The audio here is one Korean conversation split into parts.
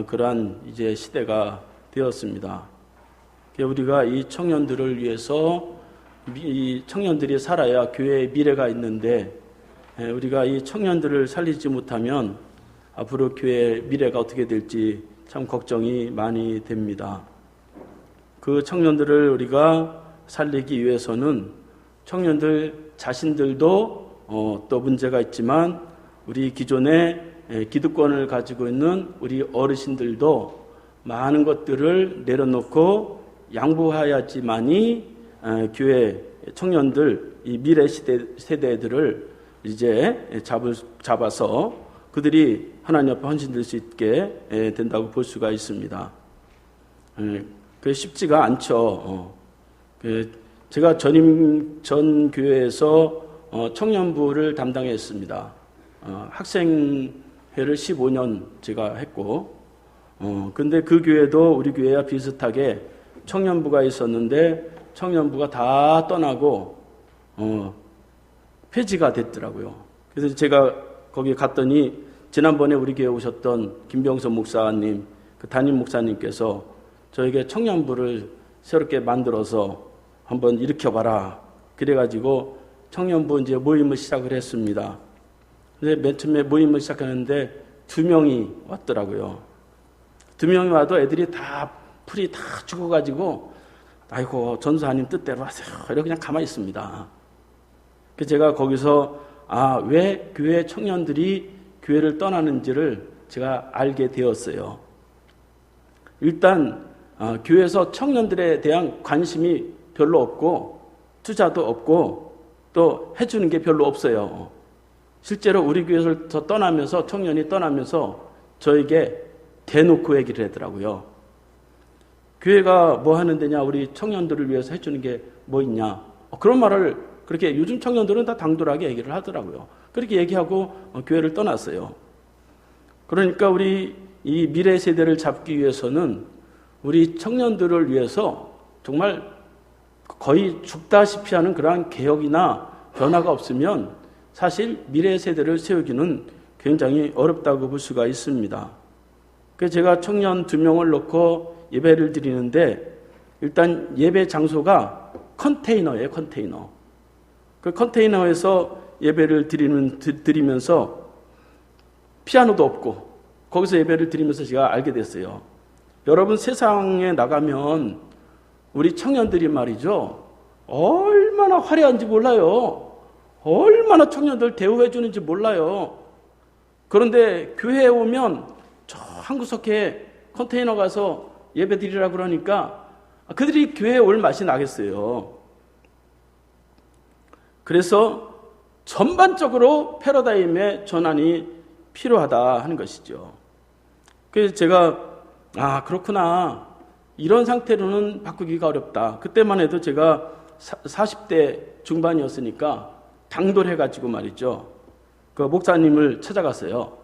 그러한 이제 시대가 되었습니다. 우리가 이 청년들을 위해서 이 청년들이 살아야 교회의 미래가 있는데 우리가 이 청년들을 살리지 못하면 앞으로 교회의 미래가 어떻게 될지 참 걱정이 많이 됩니다. 그 청년들을 우리가 살리기 위해서는 청년들 자신들도 또 문제가 있지만 우리 기존의 기득권을 가지고 있는 우리 어르신들도 많은 것들을 내려놓고 양보해야지만이 교회 청년들, 이 미래 세대들을 이제 잡아서 그들이 하나님 앞에 헌신될 수 있게 된다고 볼 수가 있습니다. 그게 쉽지가 않죠. 제가 전 교회에서 청년부를 담당했습니다. 학생회를 15년 제가 했고, 근데 그 교회도 우리 교회와 비슷하게 청년부가 있었는데 청년부가 다 떠나고 폐지가 됐더라고요. 그래서 제가 거기 갔더니 지난번에 우리 교회에 오셨던 김병선 목사님, 그 담임 목사님께서 저에게 청년부를 새롭게 만들어서 한번 일으켜봐라. 그래가지고 청년부 이제 모임을 시작을 했습니다. 근데 맨 처음에 모임을 시작하는데 2명이 왔더라고요. 2명이 와도 애들이 다 풀이 다 죽어가지고 아이고 전사님 뜻대로 하세요. 이렇게 그냥 가만히 있습니다. 그래서 제가 거기서 왜 교회 청년들이 교회를 떠나는지를 제가 알게 되었어요. 일단 교회에서 청년들에 대한 관심이 별로 없고 투자도 없고 또 해주는 게 별로 없어요. 실제로 우리 교회에서 떠나면서 청년이 떠나면서 저에게 대놓고 얘기를 하더라고요. 교회가 뭐 하는 데냐, 우리 청년들을 위해서 해주는 게 뭐 있냐. 그런 말을 그렇게 요즘 청년들은 다 당돌하게 얘기를 하더라고요. 그렇게 얘기하고 교회를 떠났어요. 그러니까 우리 이 미래 세대를 잡기 위해서는 우리 청년들을 위해서 정말 거의 죽다시피 하는 그러한 개혁이나 변화가 없으면 사실 미래 세대를 세우기는 굉장히 어렵다고 볼 수가 있습니다. 그래서 제가 청년 2명을 놓고 예배를 드리는데 일단 예배 장소가 컨테이너예요, 컨테이너. 그 컨테이너에서 예배를 드리면서 피아노도 없고 거기서 예배를 드리면서 제가 알게 됐어요. 여러분 세상에 나가면 우리 청년들이 말이죠. 얼마나 화려한지 몰라요. 얼마나 청년들 대우해 주는지 몰라요. 그런데 교회에 오면 저 한 구석에 컨테이너 가서 예배 드리라 그러니까 그들이 교회에 올 맛이 나겠어요. 그래서 전반적으로 패러다임의 전환이 필요하다 하는 것이죠. 그래서 제가 그렇구나. 이런 상태로는 바꾸기가 어렵다. 그때만 해도 제가 40대 중반이었으니까 당돌해가지고 말이죠. 그 목사님을 찾아갔어요.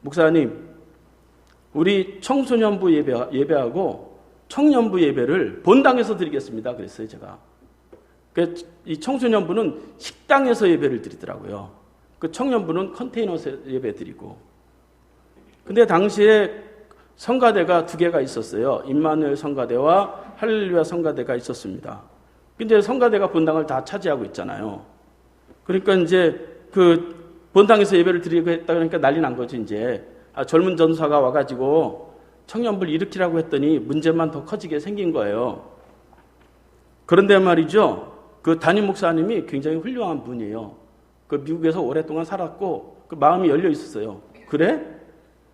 목사님, 우리 청소년부 예배하고 청년부 예배를 본당에서 드리겠습니다. 그랬어요, 제가. 이 청소년부는 식당에서 예배를 드리더라고요. 그 청년부는 컨테이너에서 예배 드리고. 근데 당시에 성가대가 2개가 있었어요. 임마누엘 성가대와 할렐루야 성가대가 있었습니다. 근데 성가대가 본당을 다 차지하고 있잖아요. 그러니까 이제 그 본당에서 예배를 드리고 했다 그러니까 난리 난 거죠, 이제. 젊은 전사가 와가지고 청년부를 일으키라고 했더니 문제만 더 커지게 생긴 거예요. 그런데 말이죠. 그 담임 목사님이 굉장히 훌륭한 분이에요. 그 미국에서 오랫동안 살았고 그 마음이 열려 있었어요. 그래?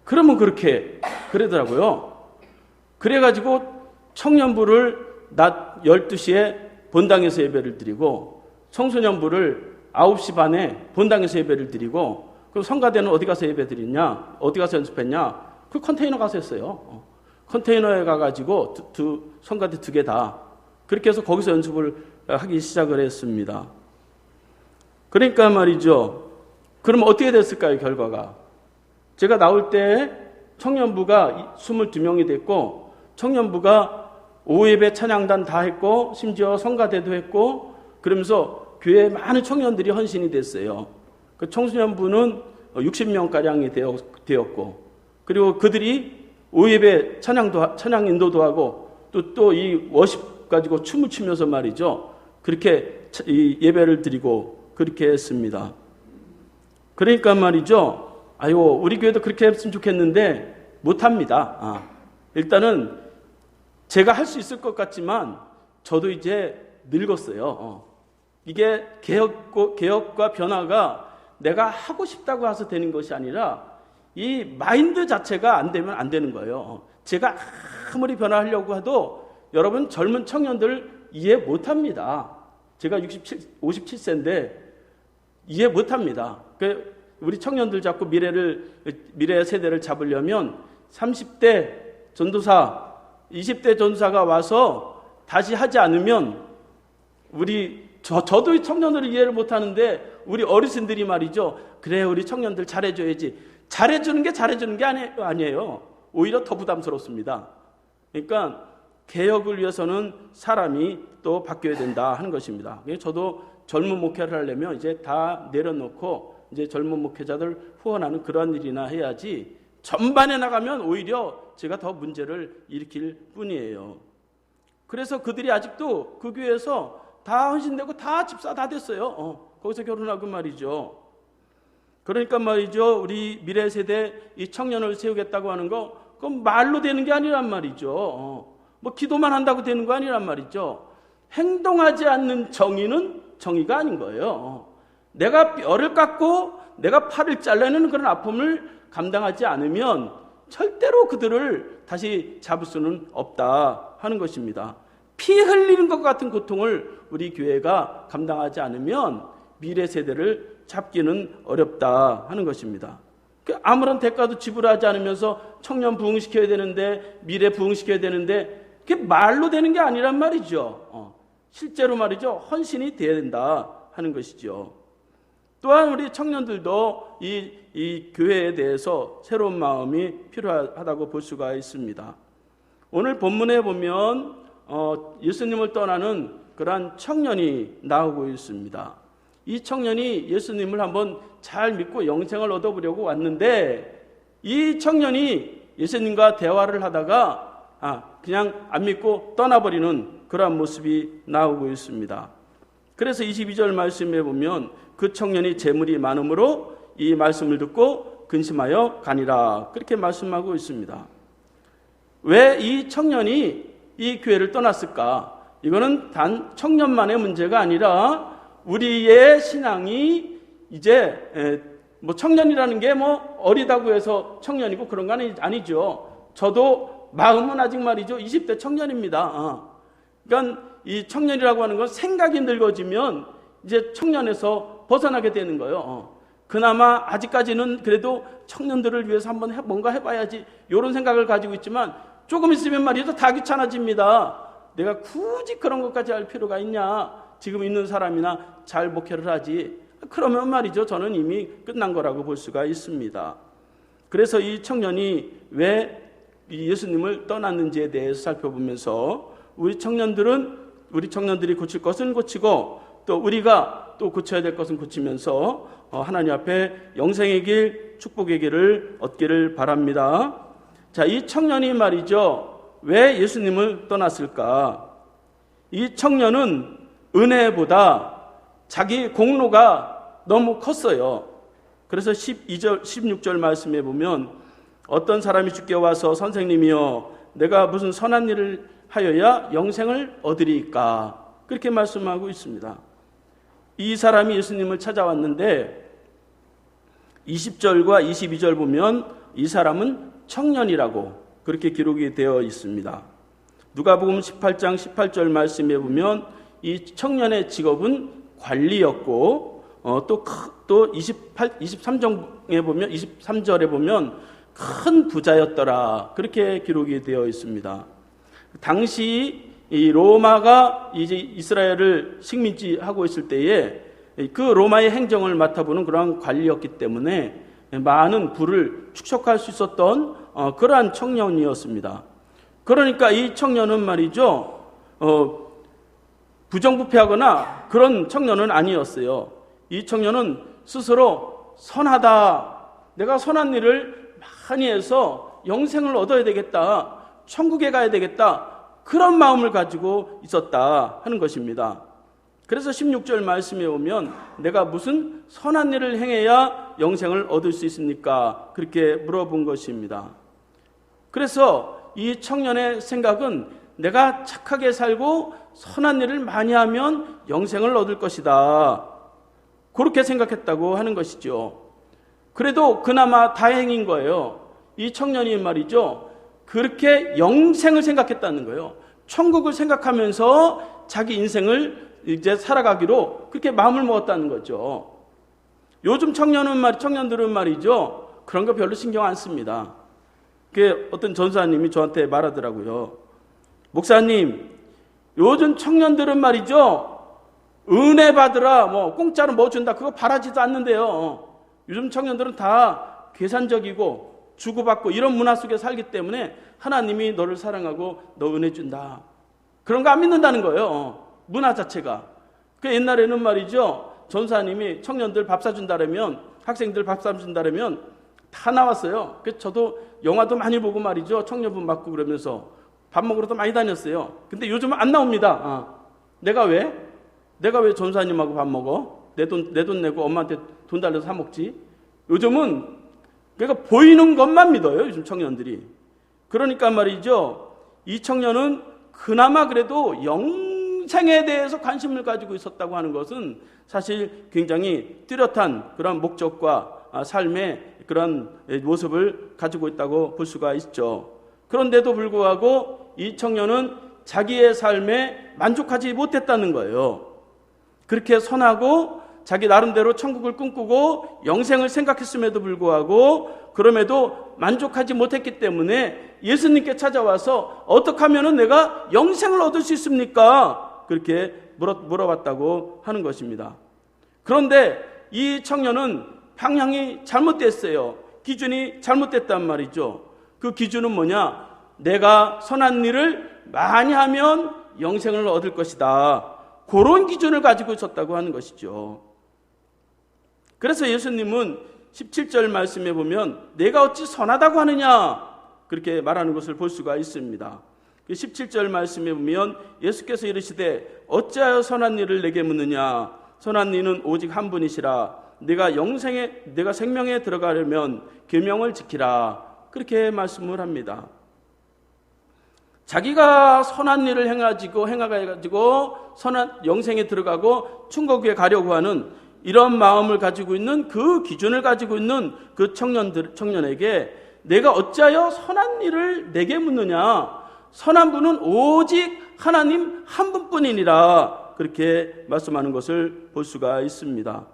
그러면 그렇게 그러더라고요. 그래가지고 청년부를 낮 12시에 본당에서 예배를 드리고 청소년부를 9시 반에 본당에서 예배를 드리고 그럼 성가대는 어디 가서 예배 드리냐? 어디 가서 연습했냐? 그 컨테이너 가서 했어요. 컨테이너에 가가지고 성가대 2개 다 그렇게 해서 거기서 연습을 하기 시작을 했습니다. 그러니까 말이죠. 그러면 어떻게 됐을까요, 결과가? 제가 나올 때 청년부가 22명이 됐고 청년부가 오예배 찬양단 다 했고 심지어 성가대도 했고 그러면서 교회에 많은 청년들이 헌신이 됐어요. 그 청소년부는 60명가량이 되었고 그리고 그들이 오예배 찬양 인도도 하고 또 이 워십 가지고 춤을 추면서 말이죠. 그렇게 이 예배를 드리고 그렇게 했습니다. 그러니까 말이죠. 아유, 우리 교회도 그렇게 했으면 좋겠는데 못합니다. 일단은 제가 할 수 있을 것 같지만 저도 이제 늙었어요. 이게 개혁과 변화가 내가 하고 싶다고 해서 되는 것이 아니라 이 마인드 자체가 안 되면 안 되는 거예요. 제가 아무리 변화하려고 해도 여러분 젊은 청년들 이해 못합니다. 제가 57세인데 이해 못합니다. 우리 청년들 자꾸 미래 세대를 잡으려면 30대 전도사, 20대 전도사가 와서 다시 하지 않으면 저도 청년들을 이해를 못하는데 우리 어르신들이 말이죠. 그래, 우리 청년들 잘해줘야지. 잘해주는 게 아니에요. 오히려 더 부담스럽습니다. 그러니까 개혁을 위해서는 사람이 또 바뀌어야 된다 하는 것입니다. 저도 젊은 목회를 하려면 이제 다 내려놓고 이제 젊은 목회자들 후원하는 그런 일이나 해야지 전반에 나가면 오히려 제가 더 문제를 일으킬 뿐이에요. 그래서 그들이 아직도 그 교회에서 다 헌신되고 다 집사 다 됐어요. 거기서 결혼하고 말이죠. 그러니까 말이죠. 우리 미래 세대 이 청년을 세우겠다고 하는 거 그건 말로 되는 게 아니란 말이죠. 뭐 기도만 한다고 되는 거 아니란 말이죠. 행동하지 않는 정의는 정의가 아닌 거예요. 내가 뼈를 깎고 내가 팔을 잘라내는 그런 아픔을 감당하지 않으면 절대로 그들을 다시 잡을 수는 없다 하는 것입니다. 피 흘리는 것 같은 고통을 우리 교회가 감당하지 않으면 미래 세대를 잡기는 어렵다 하는 것입니다. 아무런 대가도 지불하지 않으면서 청년 부흥시켜야 되는데 미래 부흥시켜야 되는데 그게 말로 되는 게 아니란 말이죠. 실제로 말이죠. 헌신이 돼야 된다 하는 것이죠. 또한 우리 청년들도 이 교회에 대해서 새로운 마음이 필요하다고 볼 수가 있습니다. 오늘 본문에 보면 예수님을 떠나는 그러한 청년이 나오고 있습니다. 이 청년이 예수님을 한번 잘 믿고 영생을 얻어보려고 왔는데 이 청년이 예수님과 대화를 하다가 그냥 안 믿고 떠나버리는 그러한 모습이 나오고 있습니다. 그래서 22절 말씀에 보면 그 청년이 재물이 많으므로 이 말씀을 듣고 근심하여 가니라 그렇게 말씀하고 있습니다. 왜 이 청년이 이 교회를 떠났을까? 이거는 단 청년만의 문제가 아니라 우리의 신앙이 이제 뭐 청년이라는 게 뭐 어리다고 해서 청년이고 그런 건 아니죠. 저도 마음은 아직 말이죠 20대 청년입니다. 그러니까 이 청년이라고 하는 건 생각이 늙어지면 이제 청년에서 벗어나게 되는 거예요. 그나마 아직까지는 그래도 청년들을 위해서 한번 뭔가 해봐야지 이런 생각을 가지고 있지만 조금 있으면 말이죠 다 귀찮아집니다. 내가 굳이 그런 것까지 할 필요가 있냐? 지금 있는 사람이나 잘 목회를 하지. 그러면 말이죠 저는 이미 끝난 거라고 볼 수가 있습니다. 그래서 이 청년이 왜 예수님을 떠났는지에 대해서 살펴보면서 우리 청년들이 고칠 것은 고치고 또 우리가 또 고쳐야 될 것은 고치면서 하나님 앞에 영생의 길, 축복의 길을 얻기를 바랍니다. 자, 이 청년이 말이죠. 왜 예수님을 떠났을까? 이 청년은 은혜보다 자기 공로가 너무 컸어요. 그래서 16절 말씀에 보면 어떤 사람이 주께 와서 선생님이여 내가 무슨 선한 일을 하여야 영생을 얻으리까? 그렇게 말씀하고 있습니다. 이 사람이 예수님을 찾아왔는데 20절과 22절 보면 이 사람은 청년이라고 그렇게 기록이 되어 있습니다. 누가복음 18장 18절 말씀에 보면 이 청년의 직업은 관리였고 또 23절에 보면 큰 부자였더라 그렇게 기록이 되어 있습니다. 당시 이 로마가 이제 이스라엘을 식민지하고 있을 때에 그 로마의 행정을 맡아보는 그러한 관리였기 때문에 많은 부를 축적할 수 있었던 그러한 청년이었습니다. 그러니까 이 청년은 말이죠 부정부패하거나 그런 청년은 아니었어요. 이 청년은 스스로 선하다, 내가 선한 일을 많이 해서 영생을 얻어야 되겠다, 천국에 가야 되겠다, 그런 마음을 가지고 있었다 하는 것입니다. 그래서 16절 말씀에 오면 내가 무슨 선한 일을 행해야 영생을 얻을 수 있습니까? 그렇게 물어본 것입니다. 그래서 이 청년의 생각은 내가 착하게 살고 선한 일을 많이 하면 영생을 얻을 것이다, 그렇게 생각했다고 하는 것이죠. 그래도 그나마 다행인 거예요. 이 청년이 말이죠, 그렇게 영생을 생각했다는 거예요. 천국을 생각하면서 자기 인생을 이제 살아가기로 그렇게 마음을 먹었다는 거죠. 요즘 청년들은 말이죠, 그런 거 별로 신경 안 씁니다. 그 어떤 전사님이 저한테 말하더라고요. 목사님, 요즘 청년들은 말이죠, 은혜 받으라, 공짜로 뭐 준다, 그거 바라지도 않는데요. 요즘 청년들은 다 계산적이고 주고받고 이런 문화 속에 살기 때문에 하나님이 너를 사랑하고 너 은혜 준다, 그런 거 안 믿는다는 거예요. 문화 자체가. 그 옛날에는 말이죠, 전사님이 청년들 밥 사준다라면, 학생들 밥 사준다라면 다 나왔어요. 그래서 저도 영화도 많이 보고 말이죠, 청년분 맞고 그러면서 밥 먹으러도 많이 다녔어요. 근데 요즘은 안 나옵니다. 내가 왜 전사님하고 밥 먹어? 내 돈 내고 엄마한테 돈 달려서 사 먹지? 요즘은 그러니까 보이는 것만 믿어요, 요즘 청년들이. 그러니까 말이죠, 이 청년은 그나마 그래도 영생에 대해서 관심을 가지고 있었다고 하는 것은 사실 굉장히 뚜렷한 그런 목적과 삶의 그런 모습을 가지고 있다고 볼 수가 있죠. 그런데도 불구하고 이 청년은 자기의 삶에 만족하지 못했다는 거예요. 그렇게 선하고 자기 나름대로 천국을 꿈꾸고 영생을 생각했음에도 불구하고 그럼에도 만족하지 못했기 때문에 예수님께 찾아와서 어떻게 하면 내가 영생을 얻을 수 있습니까? 그렇게 물어봤다고 하는 것입니다. 그런데 이 청년은 방향이 잘못됐어요. 기준이 잘못됐단 말이죠. 그 기준은 뭐냐? 내가 선한 일을 많이 하면 영생을 얻을 것이다, 그런 기준을 가지고 있었다고 하는 것이죠. 그래서 예수님은 17절 말씀에 보면 내가 어찌 선하다고 하느냐, 그렇게 말하는 것을 볼 수가 있습니다. 17절 말씀에 보면 예수께서 이르시되 어찌하여 선한 일을 내게 묻느냐, 선한 이는 오직 한 분이시라, 내가 생명에 들어가려면 계명을 지키라, 그렇게 말씀을 합니다. 자기가 선한 일을 행해가지고 선한 영생에 들어가고 천국에 가려고 하는 이런 마음을 가지고 있는, 그 기준을 가지고 있는 그 청년에게 내가 어찌하여 선한 일을 내게 묻느냐, 선한 분은 오직 하나님 한 분뿐이니라, 그렇게 말씀하는 것을 볼 수가 있습니다.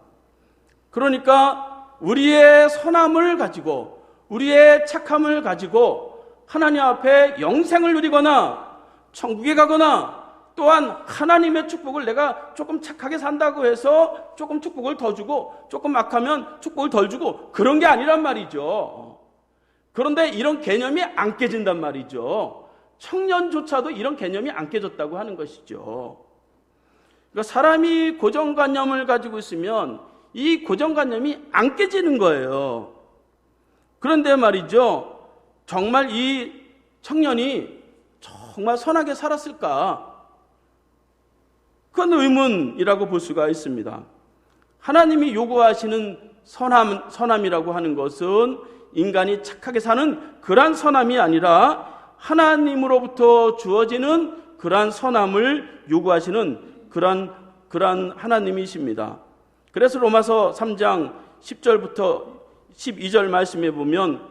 그러니까 우리의 선함을 가지고, 우리의 착함을 가지고 하나님 앞에 영생을 누리거나 천국에 가거나, 또한 하나님의 축복을 내가 조금 착하게 산다고 해서 조금 축복을 더 주고 조금 악하면 축복을 덜 주고, 그런 게 아니란 말이죠. 그런데 이런 개념이 안 깨진단 말이죠. 청년조차도 이런 개념이 안 깨졌다고 하는 것이죠. 그러니까 사람이 고정관념을 가지고 있으면 이 고정관념이 안 깨지는 거예요. 그런데 말이죠, 정말 이 청년이 정말 선하게 살았을까? 그건 의문이라고 볼 수가 있습니다. 하나님이 요구하시는 선함이라고 하는 것은 인간이 착하게 사는 그러한 선함이 아니라 하나님으로부터 주어지는 그러한 선함을 요구하시는 그러한 하나님이십니다. 그래서 로마서 3장 10절부터 12절 말씀에 보면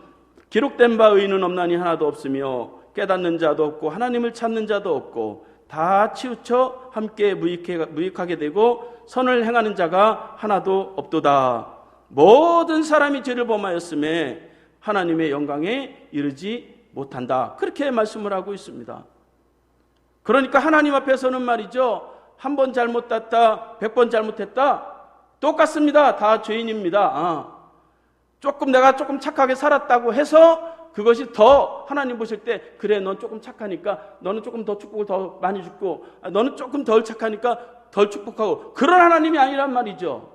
기록된 바 의인은 없나니 하나도 없으며 깨닫는 자도 없고 하나님을 찾는 자도 없고 다 치우쳐 함께 무익하게 되고 선을 행하는 자가 하나도 없도다. 모든 사람이 죄를 범하였음에 하나님의 영광에 이르지 못한다, 그렇게 말씀을 하고 있습니다. 그러니까 하나님 앞에서는 말이죠, 한 번 잘못했다, 100번 잘못했다 똑같습니다. 다 죄인입니다. 내가 조금 착하게 살았다고 해서 그것이 더 하나님 보실 때, 그래 넌 조금 착하니까 너는 조금 더 축복을 더 많이 주고, 너는 조금 덜 착하니까 덜 축복하고, 그런 하나님이 아니란 말이죠.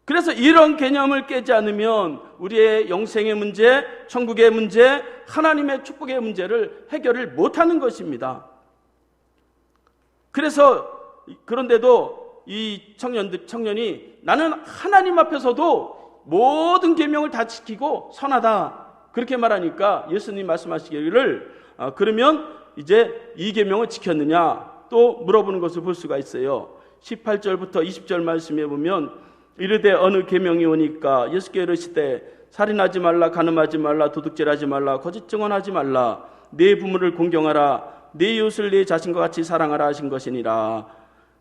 그래서 이런 개념을 깨지 않으면 우리의 영생의 문제, 천국의 문제, 하나님의 축복의 문제를 해결을 못하는 것입니다. 그래서 그런데도 이 청년이 나는 하나님 앞에서도 모든 계명을 다 지키고 선하다 그렇게 말하니까 예수님 말씀하시기를 그러면 이제 이 계명을 지켰느냐 또 물어보는 것을 볼 수가 있어요. 18절부터 20절 말씀에 보면 이르되 어느 계명이 오니까 예수께 이르시되 살인하지 말라, 간음하지 말라, 도둑질하지 말라, 거짓 증언하지 말라, 네 부모를 공경하라, 네 이웃을 네 자신과 같이 사랑하라 하신 것이니라.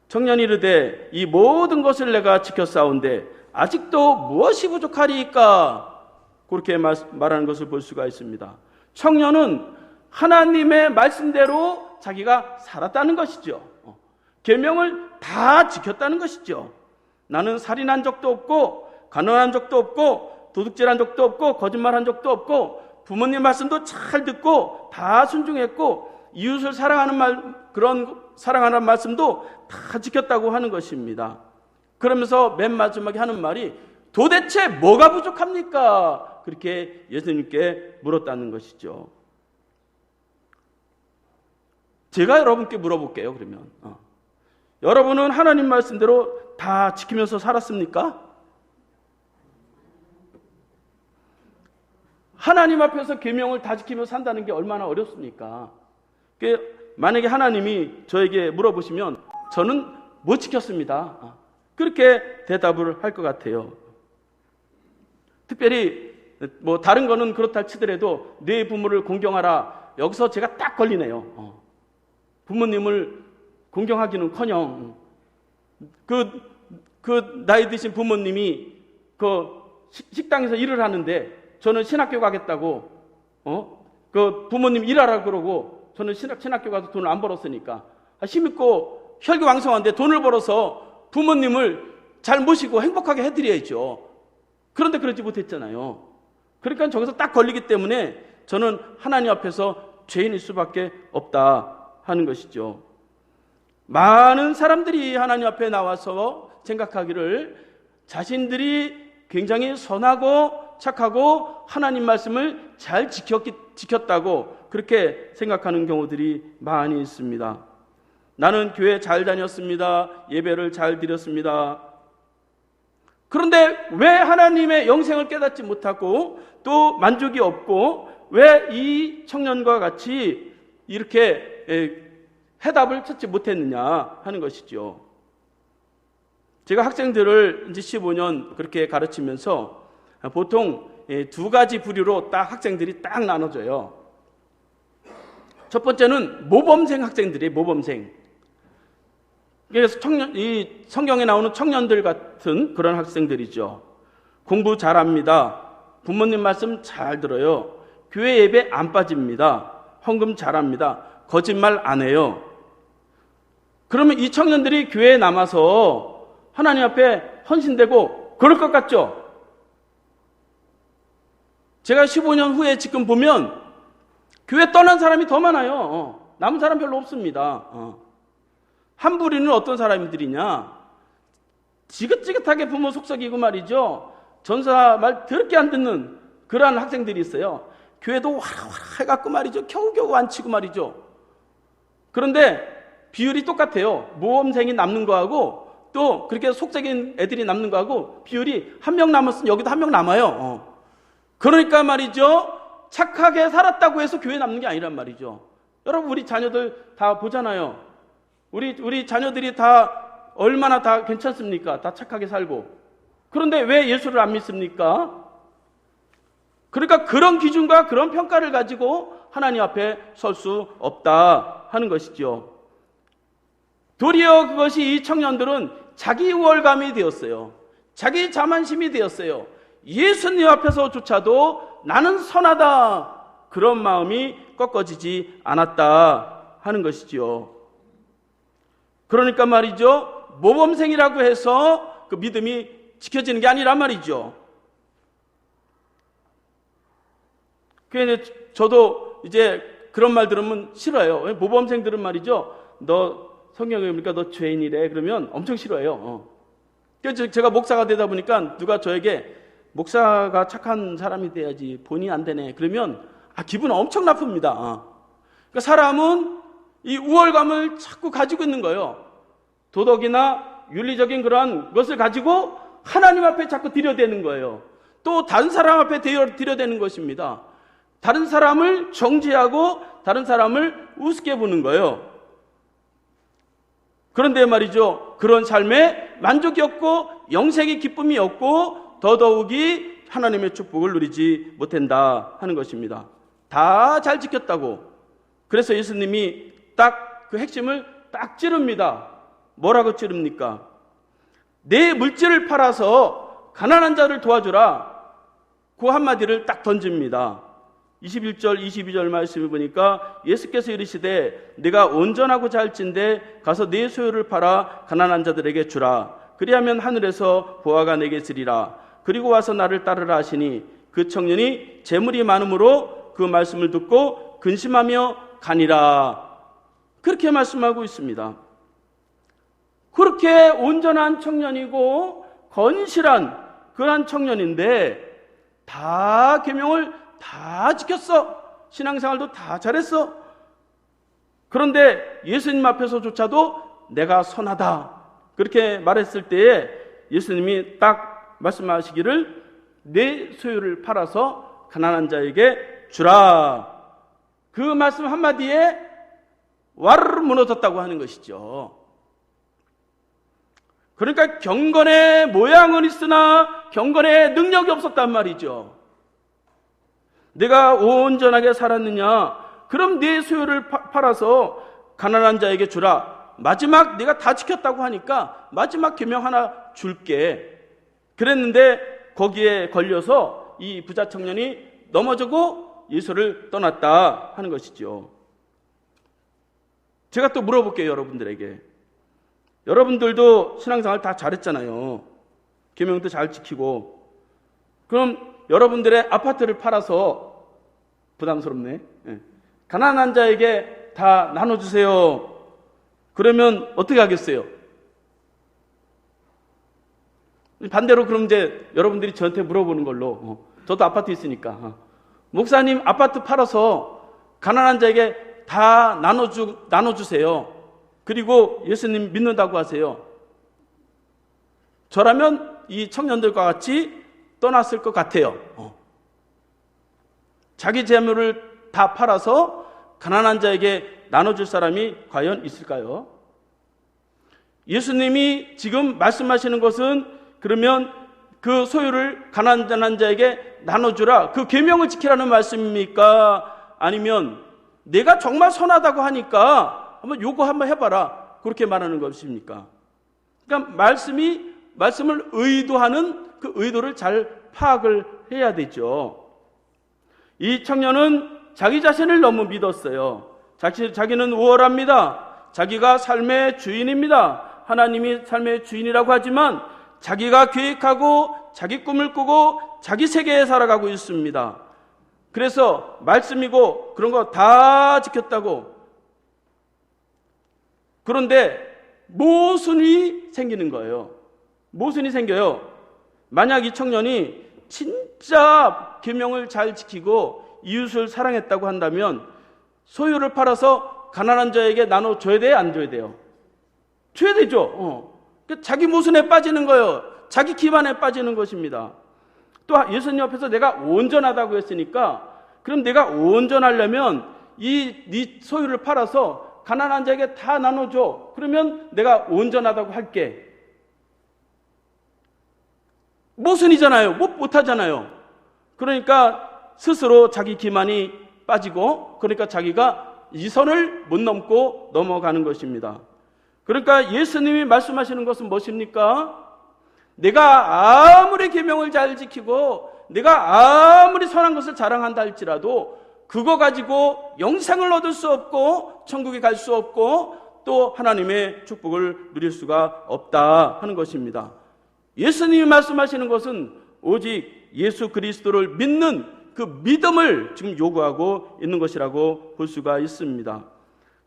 청년이 이르되 이 모든 것을 내가 지켰사온데 아직도 무엇이 부족하리이까? 그렇게 말하는 것을 볼 수가 있습니다. 청년은 하나님의 말씀대로 자기가 살았다는 것이죠. 계명을 다 지켰다는 것이죠. 나는 살인한 적도 없고 간음한 적도 없고 도둑질한 적도 없고 거짓말한 적도 없고 부모님 말씀도 잘 듣고 다 순종했고 이웃을 사랑하는 그런 사랑하는 말씀도 다 지켰다고 하는 것입니다. 그러면서 맨 마지막에 하는 말이 도대체 뭐가 부족합니까? 그렇게 예수님께 물었다는 것이죠. 제가 여러분께 물어볼게요. 그러면 여러분은 하나님 말씀대로 다 지키면서 살았습니까? 하나님 앞에서 계명을 다 지키면서 산다는 게 얼마나 어렵습니까? 만약에 하나님이 저에게 물어보시면 저는 못 지켰습니다. 그렇게 대답을 할 것 같아요. 특별히 뭐 다른 거는 그렇다 치더라도 네 부모를 공경하라. 여기서 제가 딱 걸리네요. 부모님을 공경하기는커녕 그 나이 드신 부모님이 그 식당에서 일을 하는데 저는 신학교 가겠다고 그 부모님 일하라 그러고 저는 신학교 가서 돈을 안 벌었으니까 힘있고 혈기왕성한데 돈을 벌어서 부모님을 잘 모시고 행복하게 해드려야죠. 그런데 그러지 못했잖아요. 그러니까 저기서 딱 걸리기 때문에 저는 하나님 앞에서 죄인일 수밖에 없다 하는 것이죠. 많은 사람들이 하나님 앞에 나와서 생각하기를 자신들이 굉장히 선하고 착하고 하나님 말씀을 잘 지켰다고 그렇게 생각하는 경우들이 많이 있습니다. 나는 교회 잘 다녔습니다. 예배를 잘 드렸습니다. 그런데 왜 하나님의 영생을 깨닫지 못하고 또 만족이 없고 왜 이 청년과 같이 이렇게 해답을 찾지 못했느냐 하는 것이죠. 제가 학생들을 이제 15년 그렇게 가르치면서 보통 두 가지 부류로 딱 학생들이 딱 나눠져요. 첫 번째는 모범생 학생들이에요. 모범생. 그래서 이 성경에 나오는 청년들 같은 그런 학생들이죠. 공부 잘합니다. 부모님 말씀 잘 들어요. 교회 예배 안 빠집니다. 헌금 잘합니다. 거짓말 안 해요. 그러면 이 청년들이 교회에 남아서 하나님 앞에 헌신되고 그럴 것 같죠? 제가 15년 후에 지금 보면 교회 떠난 사람이 더 많아요. 남은 사람 별로 없습니다. 한 부류는 어떤 사람들이냐? 지긋지긋하게 부모 속썩이고 말이죠. 전사 말 더럽게 안 듣는 그러한 학생들이 있어요. 교회도 와라와라 해갖고 말이죠. 겨우겨우 안 치고 말이죠. 그런데 비율이 똑같아요. 모범생이 남는 거하고 또 그렇게 속썩인 애들이 남는 거하고 비율이 한 명 남았으면 여기도 한 명 남아요. 그러니까 말이죠. 착하게 살았다고 해서 교회 남는 게 아니란 말이죠. 여러분 우리 자녀들 다 보잖아요. 우리 자녀들이 다 얼마나 다 괜찮습니까? 다 착하게 살고. 그런데 왜 예수를 안 믿습니까? 그러니까 그런 기준과 그런 평가를 가지고 하나님 앞에 설 수 없다 하는 것이죠. 도리어 그것이 이 청년들은 자기 우월감이 되었어요. 자기 자만심이 되었어요. 예수님 앞에서조차도 나는 선하다 그런 마음이 꺾어지지 않았다 하는 것이지요. 그러니까 말이죠. 모범생이라고 해서 그 믿음이 지켜지는 게 아니란 말이죠. 그래서 저도 이제 그런 말 들으면 싫어요. 모범생들은 말이죠. 너 성경에 보니까 너 죄인이래. 그러면 엄청 싫어해요. 그래서 제가 목사가 되다 보니까 누가 저에게 목사가 착한 사람이 돼야지 본인이 안 되네 그러면 기분 엄청 나쁩니다. 그러니까 사람은 이 우월감을 자꾸 가지고 있는 거예요. 도덕이나 윤리적인 그러한 것을 가지고 하나님 앞에 자꾸 들여대는 거예요. 또 다른 사람 앞에 들여대는 것입니다. 다른 사람을 정죄하고 다른 사람을 우습게 보는 거예요. 그런데 말이죠, 그런 삶에 만족이 없고 영생의 기쁨이 없고 더더욱이 하나님의 축복을 누리지 못한다 하는 것입니다. 다 잘 지켰다고. 그래서 예수님이 딱 그 핵심을 딱 찌릅니다. 뭐라고 찌릅니까? 내 물질을 팔아서 가난한 자를 도와주라. 그 한마디를 딱 던집니다. 21절 22절 말씀을 보니까 예수께서 이르시되 내가 온전하고 잘진데 가서 네 소유를 팔아 가난한 자들에게 주라. 그리하면 하늘에서 보화가 내게 있으리라. 그리고 와서 나를 따르라 하시니 그 청년이 재물이 많음으로 그 말씀을 듣고 근심하며 가니라. 그렇게 말씀하고 있습니다. 그렇게 온전한 청년이고 건실한 그런 청년인데 다 계명을 다 지켰어. 신앙생활도 다 잘했어. 그런데 예수님 앞에서조차도 내가 선하다 그렇게 말했을 때에 예수님이 딱 말씀하시기를 내 소유를 팔아서 가난한 자에게 주라. 그 말씀 한마디에 와르르 무너졌다고 하는 것이죠. 그러니까 경건의 모양은 있으나 경건의 능력이 없었단 말이죠. 내가 온전하게 살았느냐? 그럼 네 소유를 팔아서 가난한 자에게 주라. 마지막 내가 다 지켰다고 하니까 마지막 계명 하나 줄게. 그랬는데 거기에 걸려서 이 부자 청년이 넘어지고 예수를 떠났다 하는 것이죠. 제가 또 물어볼게요, 여러분들에게. 여러분들도 신앙생활 다 잘했잖아요. 계명도 잘 지키고. 그럼 여러분들의 아파트를 팔아서 부담스럽네. 가난한 자에게 다 나눠주세요. 그러면 어떻게 하겠어요? 반대로 그럼 이제 여러분들이 저한테 물어보는 걸로 저도 아파트 있으니까 목사님 아파트 팔아서 가난한 자에게 다 나눠주세요. 그리고 예수님 믿는다고 하세요. 저라면 이 청년들과 같이 떠났을 것 같아요. 자기 재물을 다 팔아서 가난한 자에게 나눠줄 사람이 과연 있을까요? 예수님이 지금 말씀하시는 것은 그러면 그 소유를 가난한 자에게 나눠주라. 그 계명을 지키라는 말씀입니까? 아니면 내가 정말 선하다고 하니까 한번 요거 한번 해봐라. 그렇게 말하는 것입니까? 그러니까 말씀을 의도하는 그 의도를 잘 파악을 해야 되죠. 이 청년은 자기 자신을 너무 믿었어요. 자기는 우월합니다. 자기가 삶의 주인입니다. 하나님이 삶의 주인이라고 하지만 자기가 계획하고 자기 꿈을 꾸고 자기 세계에 살아가고 있습니다. 그래서 말씀이고 그런 거 다 지켰다고. 그런데 모순이 생기는 거예요. 모순이 생겨요. 만약 이 청년이 진짜 계명을 잘 지키고 이웃을 사랑했다고 한다면 소유를 팔아서 가난한 자에게 나눠줘야 돼요? 안 줘야 돼요? 줘야 되죠. 자기 모순에 빠지는 거예요. 자기 기만에 빠지는 것입니다. 또 예수님 앞에서 내가 온전하다고 했으니까 그럼 내가 온전하려면 네 소유를 팔아서 가난한 자에게 다 나눠줘. 그러면 내가 온전하다고 할게. 모순이잖아요. 못하잖아요. 그러니까 스스로 자기 기만이 빠지고 그러니까 자기가 이 선을 못 넘고 넘어가는 것입니다. 그러니까 예수님이 말씀하시는 것은 무엇입니까? 내가 아무리 계명을 잘 지키고 내가 아무리 선한 것을 자랑한다 할지라도 그거 가지고 영생을 얻을 수 없고 천국에 갈 수 없고 또 하나님의 축복을 누릴 수가 없다 하는 것입니다. 예수님이 말씀하시는 것은 오직 예수 그리스도를 믿는 그 믿음을 지금 요구하고 있는 것이라고 볼 수가 있습니다.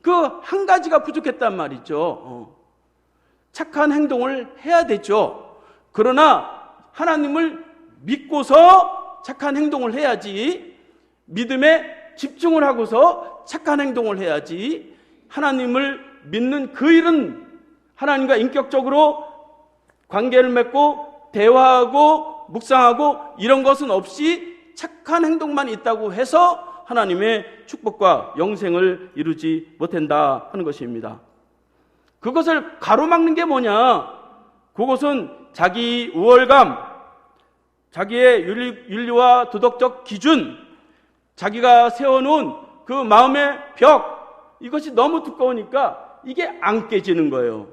그 한 가지가 부족했단 말이죠. 착한 행동을 해야 되죠. 그러나 하나님을 믿고서 착한 행동을 해야지, 믿음에 집중을 하고서 착한 행동을 해야지, 하나님을 믿는 그 일은 하나님과 인격적으로 관계를 맺고 대화하고 묵상하고 이런 것은 없이 착한 행동만 있다고 해서 하나님의 축복과 영생을 이루지 못한다 하는 것입니다. 그것을 가로막는 게 뭐냐? 그것은 자기 우월감, 자기의 윤리와 도덕적 기준, 자기가 세워놓은 그 마음의 벽, 이것이 너무 두꺼우니까 이게 안 깨지는 거예요.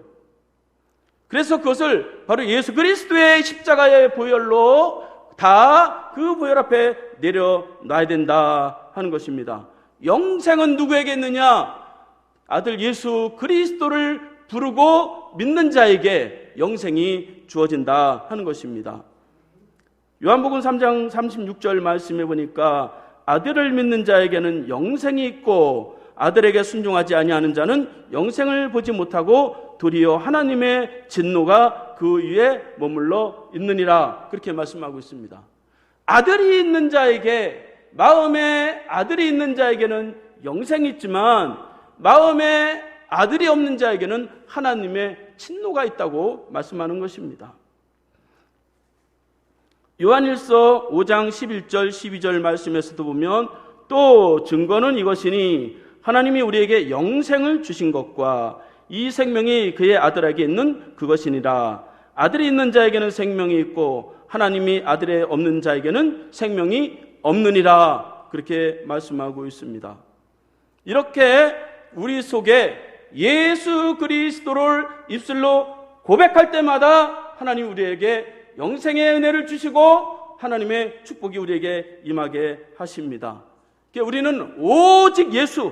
그래서 그것을 바로 예수 그리스도의 십자가의 보혈로 다 그 보혈 앞에 내려놔야 된다 하는 것입니다. 영생은 누구에게 있느냐? 아들 예수 그리스도를 부르고 믿는 자에게 영생이 주어진다 하는 것입니다. 요한복음 3장 36절 말씀해 보니까 아들을 믿는 자에게는 영생이 있고 아들에게 순종하지 아니하는 자는 영생을 보지 못하고 도리어 하나님의 진노가 그 위에 머물러 있느니라, 그렇게 말씀하고 있습니다. 아들이 있는 자에게, 마음에 아들이 있는 자에게는 영생이 있지만 마음에 아들이 없는 자에게는 하나님의 진노가 있다고 말씀하는 것입니다. 요한일서 5장 11절 12절 말씀에서도 보면 또 증거는 이것이니 하나님이 우리에게 영생을 주신 것과 이 생명이 그의 아들에게 있는 그것이니라. 아들이 있는 자에게는 생명이 있고 하나님이 아들에 없는 자에게는 생명이 없느니라, 그렇게 말씀하고 있습니다. 이렇게 우리 속에 예수 그리스도를 입술로 고백할 때마다 하나님 우리에게 영생의 은혜를 주시고 하나님의 축복이 우리에게 임하게 하십니다. 우리는 오직 예수,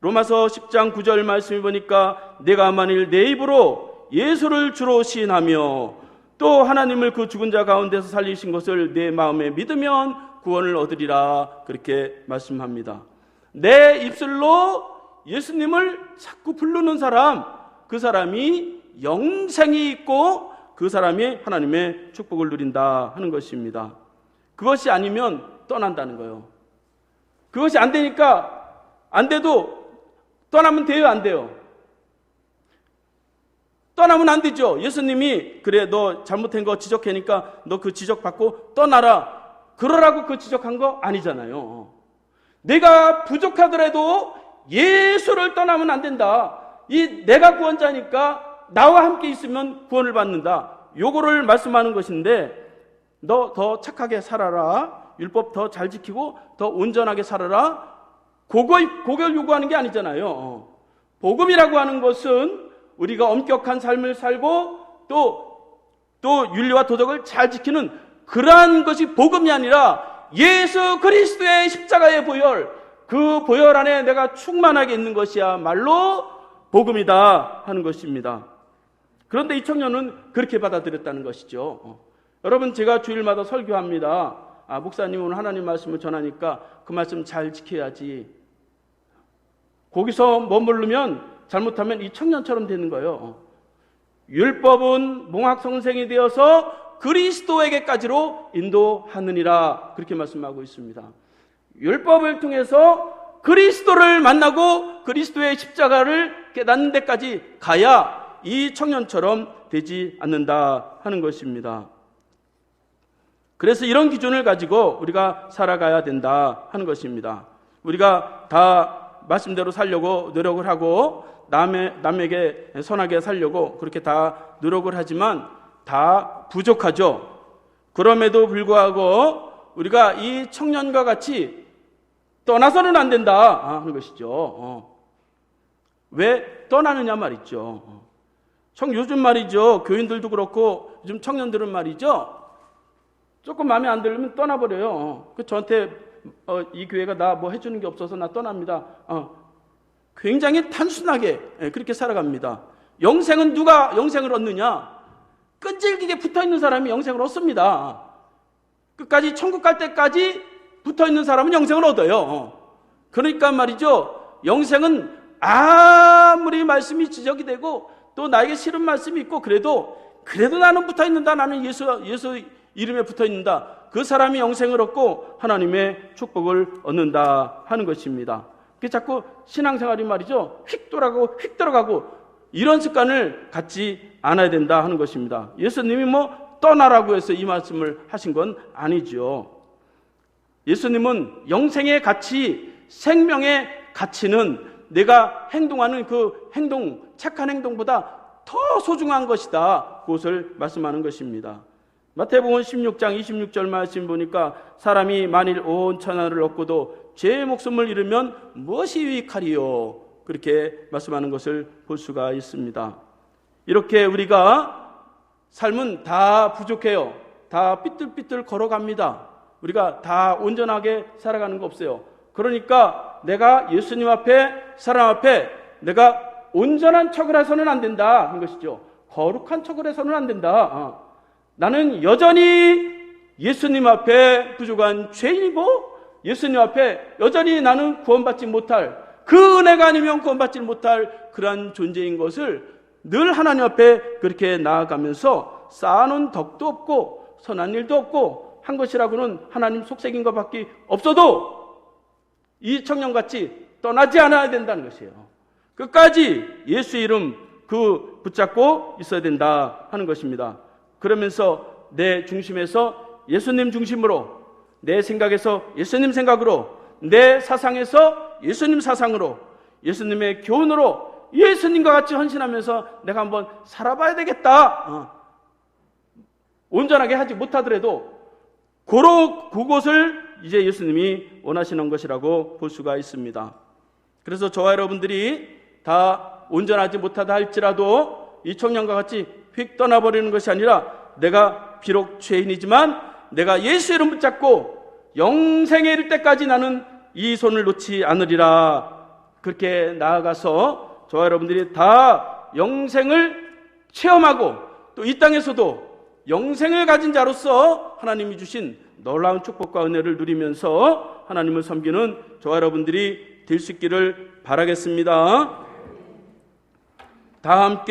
로마서 10장 9절 말씀을 보니까 내가 만일 내 입으로 예수를 주로 시인하며 또 하나님을 그 죽은 자 가운데서 살리신 것을 내 마음에 믿으면 구원을 얻으리라, 그렇게 말씀합니다. 내 입술로 예수님을 자꾸 부르는 사람, 그 사람이 영생이 있고 그 사람이 하나님의 축복을 누린다 하는 것입니다. 그것이 아니면 떠난다는 거예요. 그것이 안 되니까, 안 돼도 떠나면 돼요, 안 돼요? 떠나면 안 되죠. 예수님이 그래 너 잘못한 거 지적하니까 너 그 지적받고 떠나라, 그러라고 그 지적한 거 아니잖아요. 내가 부족하더라도 예수를 떠나면 안 된다. 내가 구원자니까 나와 함께 있으면 구원을 받는다, 요거를 말씀하는 것인데, 너 더 착하게 살아라, 율법 더 잘 지키고 더 온전하게 살아라, 그걸 요구하는 게 아니잖아요. 복음이라고 하는 것은 우리가 엄격한 삶을 살고 또 윤리와 도덕을 잘 지키는 그러한 것이 복음이 아니라 예수 그리스도의 십자가의 보혈, 그 보혈 안에 내가 충만하게 있는 것이야말로 복음이다 하는 것입니다. 그런데 이 청년은 그렇게 받아들였다는 것이죠. 여러분, 제가 주일마다 설교합니다. 목사님 오늘 하나님 말씀을 전하니까 그 말씀 잘 지켜야지. 거기서 머무르면 잘못하면 이 청년처럼 되는 거예요. 율법은 몽학성생이 되어서 그리스도에게까지로 인도하느니라, 그렇게 말씀하고 있습니다. 율법을 통해서 그리스도를 만나고 그리스도의 십자가를 깨닫는 데까지 가야 이 청년처럼 되지 않는다 하는 것입니다. 그래서 이런 기준을 가지고 우리가 살아가야 된다 하는 것입니다. 우리가 다 말씀대로 살려고 노력을 하고 남에게 선하게 살려고 그렇게 다 노력을 하지만 다 부족하죠. 그럼에도 불구하고 우리가 이 청년과 같이 떠나서는 안 된다 하는 것이죠. 왜 떠나느냐 말이죠. 요즘 말이죠, 교인들도 그렇고 요즘 청년들은 말이죠, 조금 마음에 안 들면 떠나버려요. 저한테 이 교회가 나 뭐 해주는 게 없어서 나 떠납니다. 굉장히 단순하게 그렇게 살아갑니다. 영생은 누가 영생을 얻느냐? 끈질기게 붙어있는 사람이 영생을 얻습니다. 끝까지 천국 갈 때까지 붙어있는 사람은 영생을 얻어요. 그러니까 말이죠, 영생은 아무리 말씀이 지적이 되고 또 나에게 싫은 말씀이 있고 그래도 나는 붙어 있는다. 나는 예수 이름에 붙어 있는다. 그 사람이 영생을 얻고 하나님의 축복을 얻는다 하는 것입니다. 자꾸 신앙생활이 말이죠. 휙 돌아가고 휙 들어가고 이런 습관을 갖지 않아야 된다 하는 것입니다. 예수님이 떠나라고 해서 이 말씀을 하신 건 아니죠. 예수님은 영생의 가치, 생명의 가치는 내가 행동하는 그 행동, 착한 행동보다 더 소중한 것이다. 그것을 말씀하는 것입니다. 마태복음 16장 26절 말씀 보니까 사람이 만일 온 천하를 얻고도 제 목숨을 잃으면 무엇이 유익하리요? 그렇게 말씀하는 것을 볼 수가 있습니다. 이렇게 우리가 삶은 다 부족해요. 다 삐뚤삐뚤 걸어갑니다. 우리가 다 온전하게 살아가는 거 없어요. 그러니까 내가 예수님 앞에, 사람 앞에 내가 온전한 척을 해서는 안 된다 하는 것이죠. 거룩한 척을 해서는 안 된다. 나는 여전히 예수님 앞에 부족한 죄인이고 예수님 앞에 여전히 나는 구원받지 못할, 그 은혜가 아니면 구원받지 못할 그러한 존재인 것을 늘 하나님 앞에 그렇게 나아가면서 쌓아놓은 덕도 없고 선한 일도 없고 한 것이라고는 하나님 속삭인 것밖에 없어도 이 청년같이 떠나지 않아야 된다는 것이에요. 끝까지 예수 이름 붙잡고 있어야 된다 하는 것입니다. 그러면서 내 중심에서 예수님 중심으로, 내 생각에서 예수님 생각으로, 내 사상에서 예수님 사상으로, 예수님의 교훈으로 예수님과 같이 헌신하면서 내가 한번 살아봐야 되겠다. 온전하게 하지 못하더라도 그곳을 이제 예수님이 원하시는 것이라고 볼 수가 있습니다. 그래서 저와 여러분들이 다 온전하지 못하다 할지라도 이 청년과 같이 휙 떠나버리는 것이 아니라 내가 비록 죄인이지만 내가 예수 이름 붙잡고 영생에 이를 때까지 나는 이 손을 놓지 않으리라. 그렇게 나아가서 저와 여러분들이 다 영생을 체험하고 또 이 땅에서도 영생을 가진 자로서 하나님이 주신 놀라운 축복과 은혜를 누리면서 하나님을 섬기는 저와 여러분들이 될 수 있기를 바라겠습니다. 다 함께